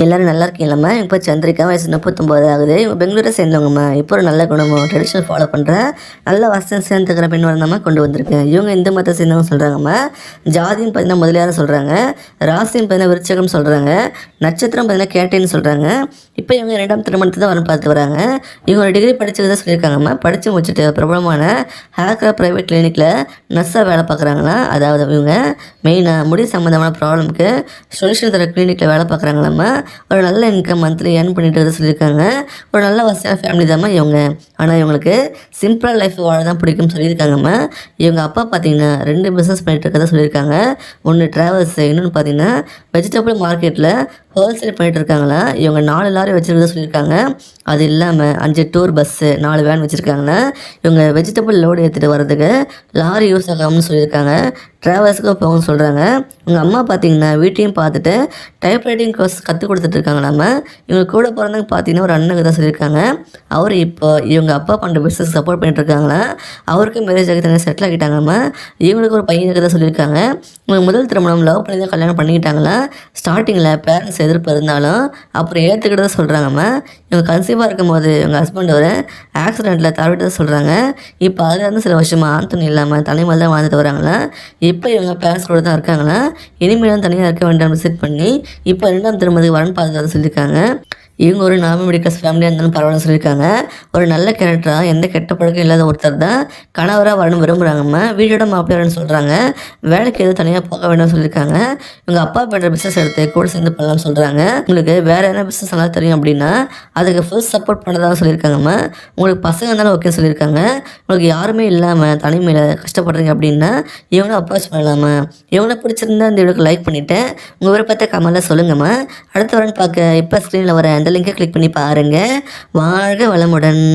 எல்லோரும் நல்லா இருக்கீங்களாம்மா. இப்போ சந்திரிக்கா வயசு 39 ஆகுது. இவங்க பெங்களூரை சேர்ந்தவங்கம்மா. இப்போ ஒரு நல்ல குணமும் ட்ரெடிஷனல் ஃபாலோ பண்ணுற நல்ல வசதி சேர்ந்துக்கிற பெண் வரந்தாம்மா கொண்டு வந்திருக்கேன். இவங்க இந்து மதத்தை சேர்ந்தவங்க சொல்கிறாங்கம்மா. ஜாதின்னு பார்த்தீங்கன்னா முதலியாரம் சொல்கிறாங்க, ராசின்னு பார்த்தீங்கன்னா விருச்சகம் சொல்கிறாங்க, நட்சத்திரம் பார்த்தீங்கன்னா கேட்டைன்னு சொல்கிறாங்க. இப்போ இவங்க 2ஆம் திருமணத்தை தான் வரணும் பார்த்து வராங்க. இவங்க ஒரு டிகிரி படித்ததை சொல்லியிருக்காங்கம்மா. படித்து முடிச்சுட்டு பிரபலமான ஹேக்கர் ப்ரைவேட் கிளினிக்கில் நர்ஸாக வேலை பார்க்குறாங்களா. அதாவது இவங்க மெயினாக முடி சம்மந்தமான ப்ராப்ளமுக்கு சொல்யூஷன் தர கிளினிக்கில் வேலை பார்க்குறாங்களாம்மா. ஒரு நல்ல இன்கம் மந்த்லி ஏர்ன் பண்ணிட்டு சொல்லியிருக்காங்க. ஒரு நல்ல வசதியான ஃபேமிலி தாம்மா இவங்க. ஆனால் இவங்களுக்கு சிம்பிளாக லைஃப் வாழ தான் பிடிக்கும்னு சொல்லியிருக்காங்கம்மா. இவங்க அப்பா பார்த்தீங்கன்னா 2 பிஸ்னஸ் பண்ணிட்டு இருக்கதா சொல்லியிருக்காங்க. ஒன்று ட்ராவல்ஸ், இன்னொன்று பார்த்தீங்கன்னா வெஜிடபிள் மார்க்கெட்டில் ஹோல்சேல் பண்ணிட்டு இருக்காங்களா. இவங்க 4 லாரி வச்சுருக்கதா சொல்லியிருக்காங்க. அது இல்லாமல் 5 டூர் பஸ்ஸு, 4 வேன் வச்சுருக்காங்களா. இவங்க வெஜிடபிள் லோடு ஏற்றிட்டு வர்றதுக்கு லாரி யூஸ் ஆகாமனு சொல்லியிருக்காங்க. ட்ராவல்ஸுக்கு போகணும்னு சொல்கிறாங்க. உங்கள் அம்மா பார்த்தீங்கன்னா வீட்டையும் பார்த்துட்டு டைப்ரைட்டிங் கோர்ஸ் கற்றுக் கொடுத்துட்ருக்காங்களாம. இவங்க கூட பிறந்தவங்க பார்த்தீங்கன்னா ஒரு அண்ணனுக்கு தான் சொல்லியிருக்காங்க. அவர் இப்போ இவங்க அப்பா பண்ணுற பிஸ்னஸ் சப்போர்ட் பண்ணிட்டுருக்காங்களா. அவருக்கு மேரேஜ் ஆகி தனியாக செட்டில் ஆகிட்டாங்கம்மா. இவங்களுக்கு ஒரு பையனுக்கு தான் சொல்லியிருக்காங்க. இவங்க முதல் திருமணம் லவ் பண்ணி தான் கல்யாணம் பண்ணிக்கிட்டாங்களா. ஸ்டார்டிங்கில் பேரண்ட்ஸ் எதிர்ப்பு இருந்தாலும் அப்புறம் ஏற்றுக்கிட்டதான் சொல்கிறாங்கம்மா. இவங்க கன்சீவாக இருக்கும்போது இவங்க ஹஸ்பண்ட் ஒரு ஆக்சிடெண்ட்டில் தவறிட்டதை சொல்கிறாங்க. இப்போ அதில் இருந்து சில வருஷமாக ஆந்தோனி இல்லாமல் தனிமையில் தான் வாழ்ந்துட்டு வராங்களா. இப்போ இவங்க பேரண்ட்ஸ் கூட தான் இருக்காங்களா. இனிமேலும் தனியாக இருக்க வேண்டாம் செட் பண்ணி இப்போ 2ஆம் திருமணத்துக்கு வரன் பார்த்து சொல்லியிருக்காங்க. இவங்க ஒரு நார்மல் மிடில் ஃபேமிலியாக இருந்தாலும் பரவாயில்ல சொல்லியிருக்காங்க. ஒரு நல்ல கேரக்டராக எந்த கெட்ட பழக்கம் இல்லாத ஒருத்தர் தான் கணவராக வரணும் விரும்புகிறாங்கம்மா. வீட்டோட மாப்பிள்ளைன்னு சொல்கிறாங்க. வேலைக்கு எதுவும் தனியாக போக வேண்டாம்னு சொல்லியிருக்காங்க. இவங்க அப்பா பண்ணுற பிஸ்னஸ் எடுத்து கூட சேர்ந்து பண்ணலாம்னு சொல்கிறாங்க. உங்களுக்கு வேறு என்ன பிஸ்னஸ் நல்லா தெரியும் அப்படின்னா அதுக்கு ஃபுல் சப்போர்ட் பண்ணதாக சொல்லியிருக்காங்கம்மா. உங்களுக்கு பசங்க இருந்தாலும் ஓகே சொல்லியிருக்காங்க. உங்களுக்கு யாருமே இல்லாமல் தனிமையில் கஷ்டப்படுறீங்க அப்படின்னா இவங்களும் அப்ரோச் பண்ணலாமா. இவங்களை பிடிச்சிருந்தா இந்த வீடியோக்கு லைக் பண்ணிவிட்டு உங்கள் விருப்பத்தை கமெண்ட்டில் சொல்லுங்கம்மா. அடுத்த வரன்னு பார்க்க இப்போ ஸ்க்ரீனில் வர அந்த லிங்கை கிளிக் பண்ணி பாருங்கள். வாழ்க வளமுடன்.